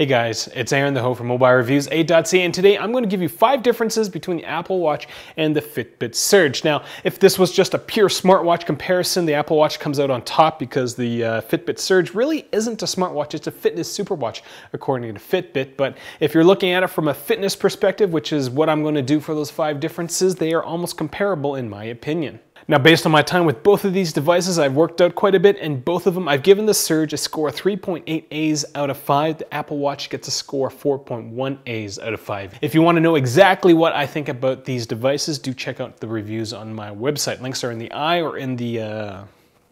Hey guys, it's Aaron the Ho from MobileReviews8.ca, and today I'm going to give you 5 differences between the Apple Watch and the Fitbit Surge. Now, if this was just a pure smartwatch comparison, the Apple Watch comes out on top because the Fitbit Surge really isn't a smartwatch, it's a fitness superwatch according to Fitbit. But if you're looking at it from a fitness perspective, which is what I'm going to do for those 5 differences, they are almost comparable in my opinion. Now, based on my time with both of these devices, I've worked out quite a bit, and both of them, I've given the Surge a score of 3.8 A's out of 5. The Apple Watch gets a score of 4.1 A's out of 5. If you want to know exactly what I think about these devices, do check out the reviews on my website. Links are in the eye or in the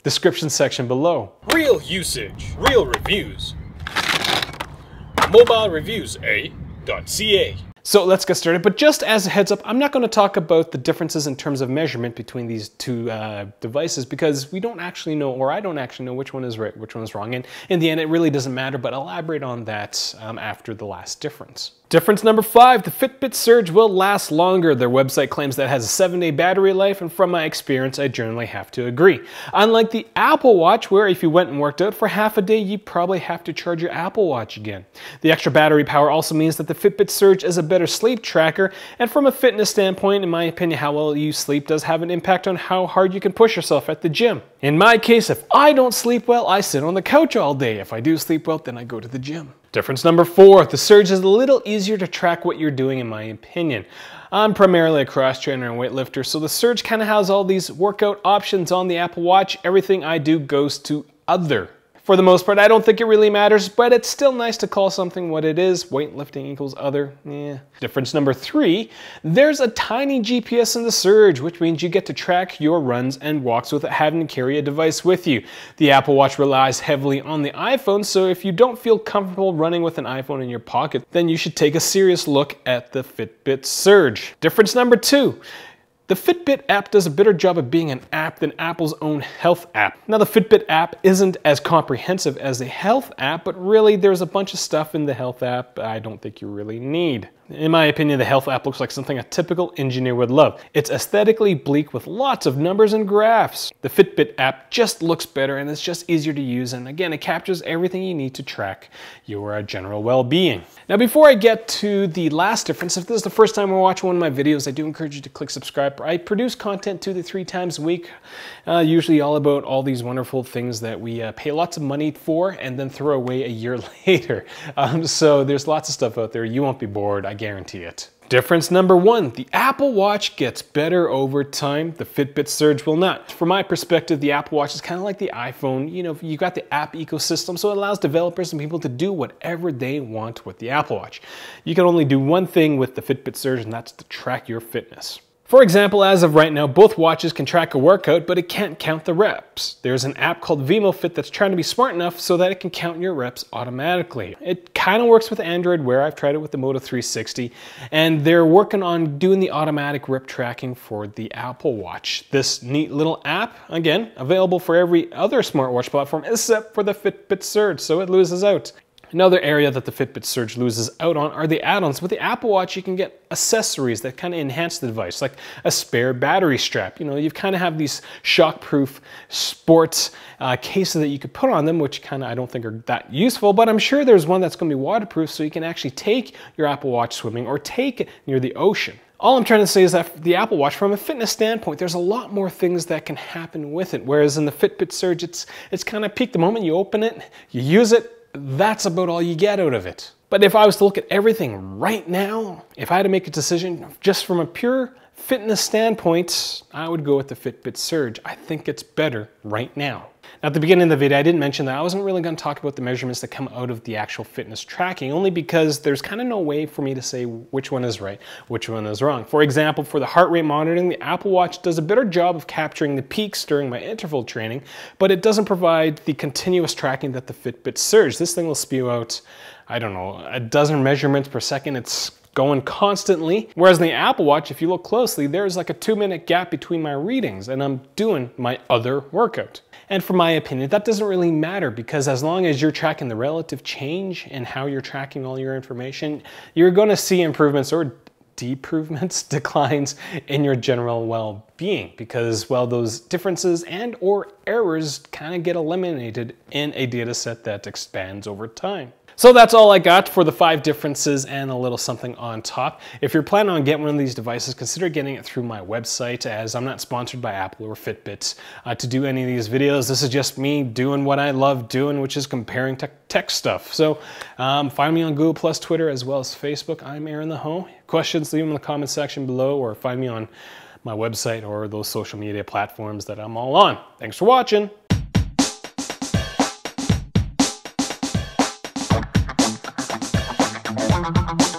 description section below. Real usage, real reviews. MobileReviews8.ca. So let's get started, but just as a heads up, I'm not going to talk about the differences in terms of measurement between these two devices because we don't actually know, or I don't actually know which one is right, which one is wrong, and in the end it really doesn't matter, but I'll elaborate on that after the last difference. Difference number 5, the Fitbit Surge will last longer. Their website claims that it has a 7-day battery life, and from my experience, I generally have to agree. Unlike the Apple Watch, where if you went and worked out for half a day, you probably have to charge your Apple Watch again. The extra battery power also means that the Fitbit Surge is a better sleep tracker, and from a fitness standpoint, in my opinion, how well you sleep does have an impact on how hard you can push yourself at the gym. In my case, if I don't sleep well, I sit on the couch all day. If I do sleep well, then I go to the gym. Difference number 4, the Surge is a little easier to track what you're doing in my opinion. I'm primarily a cross trainer and weightlifter, so the Surge kind of has all these workout options on the Apple Watch. Everything I do goes to other. For the most part, I don't think it really matters, but it's still nice to call something what it is. Weightlifting equals other. Difference number 3, there's a tiny GPS in the Surge, which means you get to track your runs and walks without having to carry a device with you. The Apple Watch relies heavily on the iPhone, so if you don't feel comfortable running with an iPhone in your pocket, then you should take a serious look at the Fitbit Surge. Difference number 2. The Fitbit app does a better job of being an app than Apple's own health app. Now, the Fitbit app isn't as comprehensive as the health app, but really there's a bunch of stuff in the health app I don't think you really need. In my opinion, the health app looks like something a typical engineer would love. It's aesthetically bleak with lots of numbers and graphs. The Fitbit app just looks better and it's just easier to use, and again, it captures everything you need to track your general well-being. Now, before I get to the last difference, if this is the first time you're watching one of my videos, I do encourage you to click subscribe. I produce content 2 to 3 times a week, usually all about all these wonderful things that we pay lots of money for and then throw away a year later. So there's lots of stuff out there. You won't be bored, I guarantee it. Difference number 1, the Apple Watch gets better over time. The Fitbit Surge will not. From my perspective, the Apple Watch is kind of like the iPhone. You know, you got the app ecosystem, so it allows developers and people to do whatever they want with the Apple Watch. You can only do one thing with the Fitbit Surge, and that's to track your fitness. For example, as of right now, both watches can track a workout, but it can't count the reps. There's an app called VMOFit that's trying to be smart enough so that it can count your reps automatically. It kind of works with Android Wear. I've tried it with the Moto 360, and they're working on doing the automatic rep tracking for the Apple Watch. This neat little app, again, available for every other smartwatch platform except for the Fitbit Surge, so it loses out. Another area that the Fitbit Surge loses out on are the add-ons. With the Apple Watch, you can get accessories that kind of enhance the device, like a spare battery strap. You know, you kind of have these shockproof sports cases that you could put on them, which kind of I don't think are that useful, but I'm sure there's one that's going to be waterproof so you can actually take your Apple Watch swimming or take it near the ocean. All I'm trying to say is that the Apple Watch, from a fitness standpoint, there's a lot more things that can happen with it, whereas in the Fitbit Surge, it's kind of peak the moment you open it, you use it, that's about all you get out of it. But if I was to look at everything right now, if I had to make a decision just from a pure fitness standpoint, I would go with the Fitbit Surge. I think it's better right now. Now, at the beginning of the video, I didn't mention that I wasn't really going to talk about the measurements that come out of the actual fitness tracking, only because there's kind of no way for me to say which one is right, which one is wrong. For example, for the heart rate monitoring, the Apple Watch does a better job of capturing the peaks during my interval training, but it doesn't provide the continuous tracking that the Fitbit Surge. This thing will spew out, I don't know, a dozen measurements per second. It's going constantly. Whereas in the Apple Watch, if you look closely, there's like a 2-minute gap between my readings and I'm doing my other workout. And from my opinion, that doesn't really matter because as long as you're tracking the relative change in how you're tracking all your information, you're going to see improvements or deprovements, declines in your general well-being because, well, those differences and or errors kind of get eliminated in a data set that expands over time. So that's all I got for the 5 differences and a little something on top. If you're planning on getting one of these devices, consider getting it through my website, as I'm not sponsored by Apple or Fitbit to do any of these videos. This is just me doing what I love doing, which is comparing tech stuff. So find me on Google+, Twitter, as well as Facebook. I'm Aaron the Ho. Questions, leave them in the comment section below, or find me on my website or those social media platforms that I'm all on. Thanks for watching. Thank you.